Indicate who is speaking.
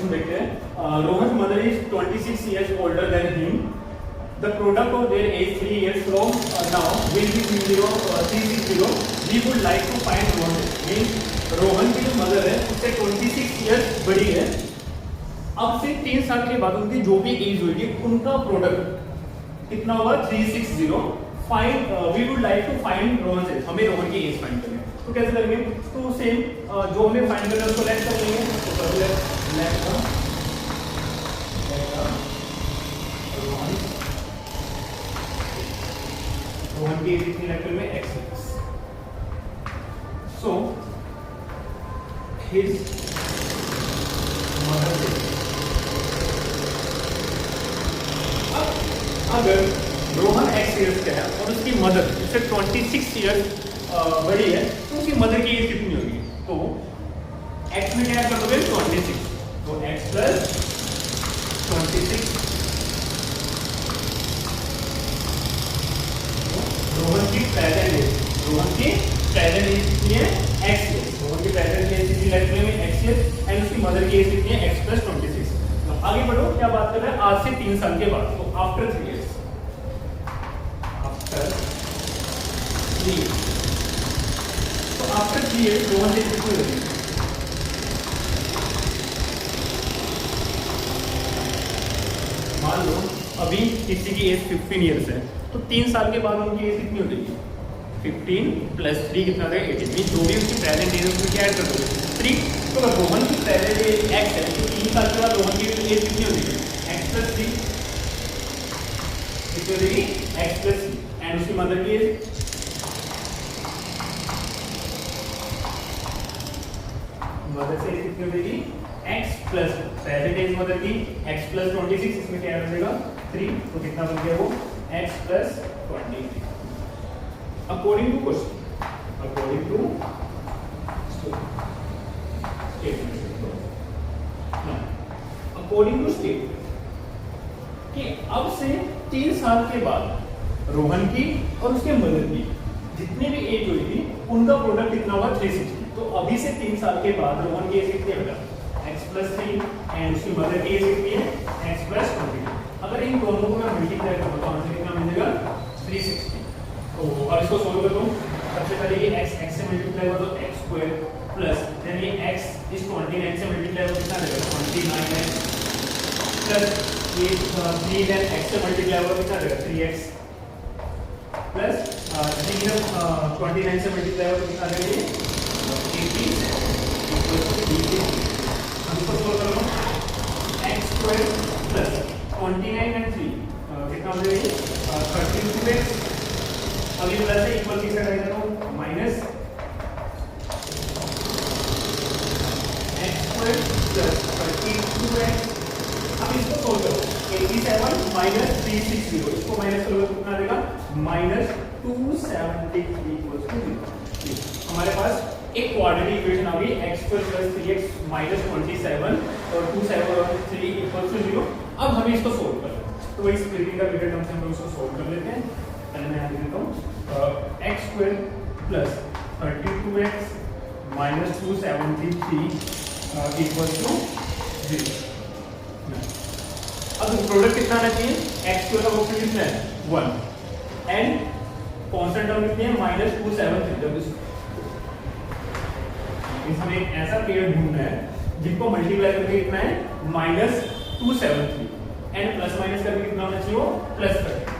Speaker 1: Question देखते हैं। Rohan mother is 26 years older than him. The product of their age 3 years from now will be 360. We would like to find Rohan. Means Rohan की जो mother है उससे 26 years बड़ी है। अब से 3 साल के बाद उनकी जो भी एज होगी उनका प्रोडक्ट कितना होगा 360। Find we would like to find Rohan से, हमें रोहन की एज फाइंड करनी है। तो कैसे करेंगे? तो सेम जो हमें फाइंड करना है उसको लेट कर लेंगे। तो कर लेट रोहन की एज कितनी लेट में x। सो हिज मदर से अगर रोहन x ईयर्स का है और उसकी मदर उससे 26 ईयर्स बड़ी है तो उसकी मदर की एज कितनी होगी? तो x में क्या कर दोगे 26, तो x प्लस 26। रोहन की प्रेजेंट एज कितनी है x ईयर्स। रोहन की प्रेजेंट एज कितनी लेट में x ईयर्स एंड उसकी मदर की एज कितनी है x प्लस 26। आगे बढ़ो, क्या बात कर रहे हैं? आज से 3 साल के बाद, तो आफ्टर 3 years, तो आफ्टर 3 years रोहन की कितनी होगी? मान लो अभी किसी की एज 15 years है, तो 3 साल के बाद उनकी एज कितनी हो जाएगी? 15 प्लस 3 कितना हो जाएगा 18। जो भी उसकी प्रेजेंट एज है उसमें क्या ऐड कर दोगे 3। तो अगर रोहन की प्रेजेंट एज x है तो 3 साल के बाद रोहन की एज कितनी हो जाएगी? x प्लस 3 कितनी हो जाएगी? x प्लस 3 एंड उसकी मदर की एज मदर से कितनी हो जाएगी? x plus present age mother की x प्लस 26, इसमें क्या ऐड हो जाएगा 3, तो कितना बन गया वो x plus 23। According to question, according to according to state कि अब से 3 साल के बाद रोहन की और उसके मदर की जितनी भी एज हुई थी उनका प्रोडक्ट कितना होगा 360। तो अभी से 3 साल के बाद रोहन की एज कितनी होगा x प्लस 3 एंड उसकी मदर की एज कितनी है x प्लस 22। अगर इन दोनों को मैं मल्टीप्लाई करूं तो आंसर कितना मिलेगा 360। तो अब इसको सोल्व कर दूं। सबसे पहले ये x से मल्टीप्लाई हुआ तो x स्क्वायर प्लस देन ये x इस 29 से मल्टीप्लाई हुआ कितना देगा 29x प्लस ये 3 देन x से मल्टीप्लाई हुआ कितना देगा 3x प्लस 29 से मल्टीप्लाई हुआ कितना देगा ये 80 हम इसको सोल्व कर लो। x स्क्वायर प्लस 29 एंड 3 कितना हो जाएगा 32x। अब ये प्लस है इक्वल की साइड आ जाएगा minus x square plus 32x। अब इसको सोल्व करो 87 माइनस 360, इसको माइनस करोगे तो कितना देगा माइनस 273 इक्वल्स टू 0। हमारे पास एक क्वाड्रेटिक इक्वेशन आ गई x square plus 3x minus 27 और 273 इक्वल्स टू 0। अब हमें इसको सोल्व करना है, तो वही स्प्लिटिंग का बीटा टर्म से हम इसको सोल्व कर लेते हैं। पहले मैं यहाँ लिख देता हूँ x square plus 32x minus 273 equals to 0। अब प्रोडक्ट कितना आना चाहिए? x स्क्वायर का ऑप्शन कितना है 1 एंड कांस्टेंट टर्म कितनी है माइनस 273। जब इसमें एक ऐसा पेयर ढूंढना है जिनको मल्टीप्लाई करके कितना है माइनस 273 एंड प्लस माइनस करके कितना होना चाहिए वो प्लस 30।